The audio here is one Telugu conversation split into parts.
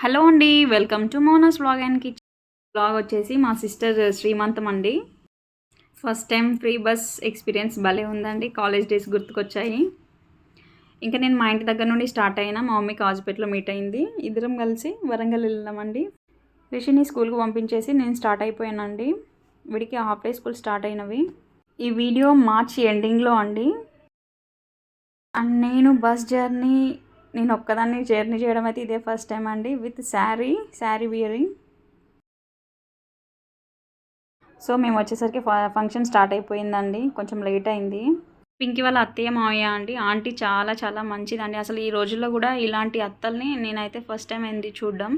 హలో అండి, welcome to Mona's vlog and kitchen. Vlog వచ్చేసి మా సిస్టర్ శ్రీమంతం అండి. First time free bus experience భలే ఉందండి. కాలేజ్ డేస్ గుర్తుకొచ్చాయి. ఇంకా నేను మా ఇంటి దగ్గర నుండి స్టార్ట్ అయినా, మా మమ్మీ కాజుపేటలో మీట్ అయింది. ఇద్దరం కలిసి వరంగల్ వెళ్ళామండి. రిషిని స్కూల్కి పంపించేసి నేను స్టార్ట్ అయిపోయానండి. వీడికి హాఫ్ డే స్కూల్ స్టార్ట్ అయినవి. ఈ వీడియో మార్చ్ ఎండింగ్లో అండి. అండ్ నేను ఒక్కదాన్ని జర్నీ చేయడం అయితే ఇదే ఫస్ట్ టైం అండి, విత్ శారీ వియరింగ్. సో మేము వచ్చేసరికి ఫంక్షన్ స్టార్ట్ అయిపోయిందండి, కొంచెం లేట్ అయింది. పింకీ వాళ్ళ అత్తయ్య మావయ్య అండి. ఆంటీ చాలా చాలా మంచిదండి. అసలు ఈ రోజుల్లో కూడా ఇలాంటి అత్తల్ని నేనైతే ఫస్ట్ టైం అయింది చూడడం.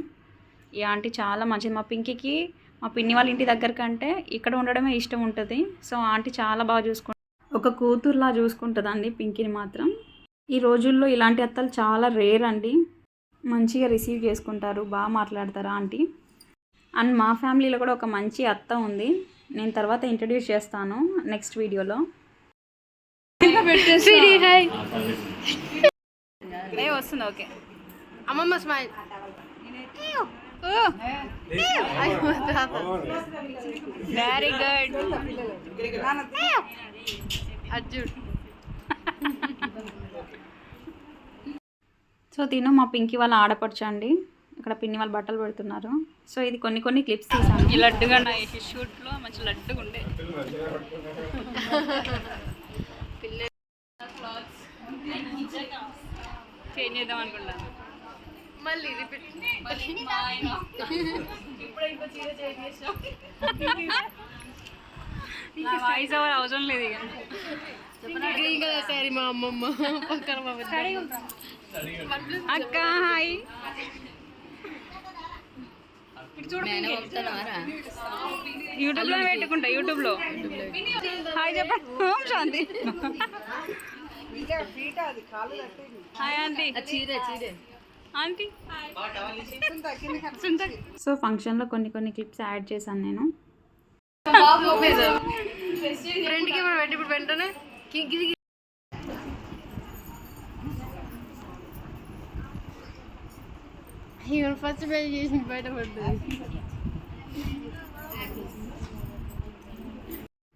ఈ ఆంటీ చాలా మంచిది. మా పింకీకి మా పిన్ని వాళ్ళ ఇంటి దగ్గర కంటే ఇక్కడ ఉండడమే ఇష్టం ఉంటుంది. సో ఆంటీ చాలా బాగా చూసుకుంటుంది, ఒక కూతురులా చూసుకుంటుందండి పింకీని మాత్రం. ఈ రోజుల్లో ఇలాంటి అత్తలు చాలా రేర్ అండి. మంచిగా రిసీవ్ చేసుకుంటారు, బాగా మాట్లాడతారు ఆంటీ. అండ్ మా ఫ్యామిలీలో కూడా ఒక మంచి అత్త ఉంది. నేను తర్వాత ఇంట్రడ్యూస్ చేస్తాను నెక్స్ట్ వీడియోలో. వస్తుంది ఓకే. అమ్మమ్మ smile. Very good Arjun. So తిను మా పింకీ వాళ్ళ ఆడపడుచు అండి. ఇక్కడ పిన్ని వాళ్ళు బట్టలు పెడుతున్నారు. సో ఇది కొన్ని క్లిప్స్ తీసాను. ఈ లడ్డుగా నా షూట్లో మంచి లడ్డుగా ఉండే చేంజ్ చేద్దాం అనుకుంటాను. మళ్ళీ రిపీట్. వాయిస్ ఓవర్ అవసరం లేదు ఇక. గ్రీన్ కలర్ శారీ మా అమ్మమ్మ పక్కన అక్క హాయ్. యూట్యూబ్లో పెట్టుకుంటా. యూట్యూబ్లో హాయ్ చెప్పండి. శాంతి హాయ్ ఆంటీ. ఆంటీ సో ఫంక్షన్లో కొన్ని క్లిప్స్ యాడ్ చేశాను నేను. ఫ్రెండ్కి ఇప్పుడు పెట్టి ఇప్పుడు వెంటనే ఫస్ట్ పే చేసి బయటపడుతుంది.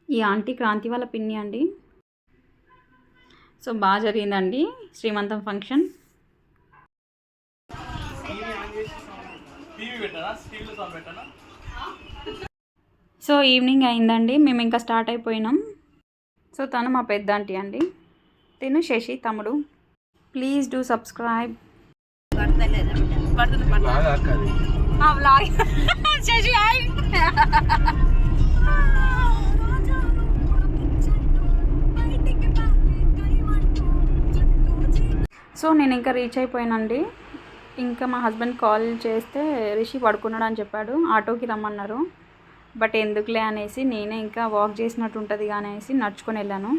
ఈ ఆంటీ క్రాంతి వాళ్ళ పిన్ని అండి. సో బాగా జరిగిందండి శ్రీమంతం ఫంక్షన్. సో ఈవినింగ్ అయిందండి, మేము ఇంకా స్టార్ట్ అయిపోయినాం. సో తను మా పెద్ద ఆంటీ అండి. తిను శశి తమ్ముడు. Please do subscribe. Shashi hi. So నేను ఇంకా రీచ్ అయిపోయానండి. ఇంకా మా హస్బెండ్ కాల్ చేస్తే రిషి పడుకున్నాడు అని చెప్పాడు, ఆటోకి రమ్మన్నారు. బట్ ఎందుకులే అనేసి నేనే ఇంకా వాక్ చేసినట్టు ఉంటుంది అనేసి నడుచుకొని వెళ్ళాను.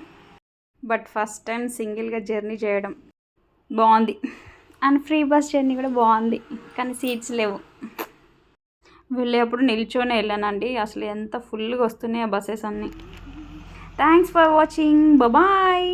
బట్ ఫస్ట్ టైం సింగిల్గా జర్నీ చేయడం బాగుంది. అండ్ ఫ్రీ బస్ జర్నీ కూడా బాగుంది, కానీ సీట్స్ లేవు. వెళ్ళేప్పుడు నిల్చొని వెళ్ళానండి. అసలు ఎంత ఫుల్గా వస్తున్నాయి ఆ బస్సెస్ అన్నీ. Thanks for watching. బాయ్.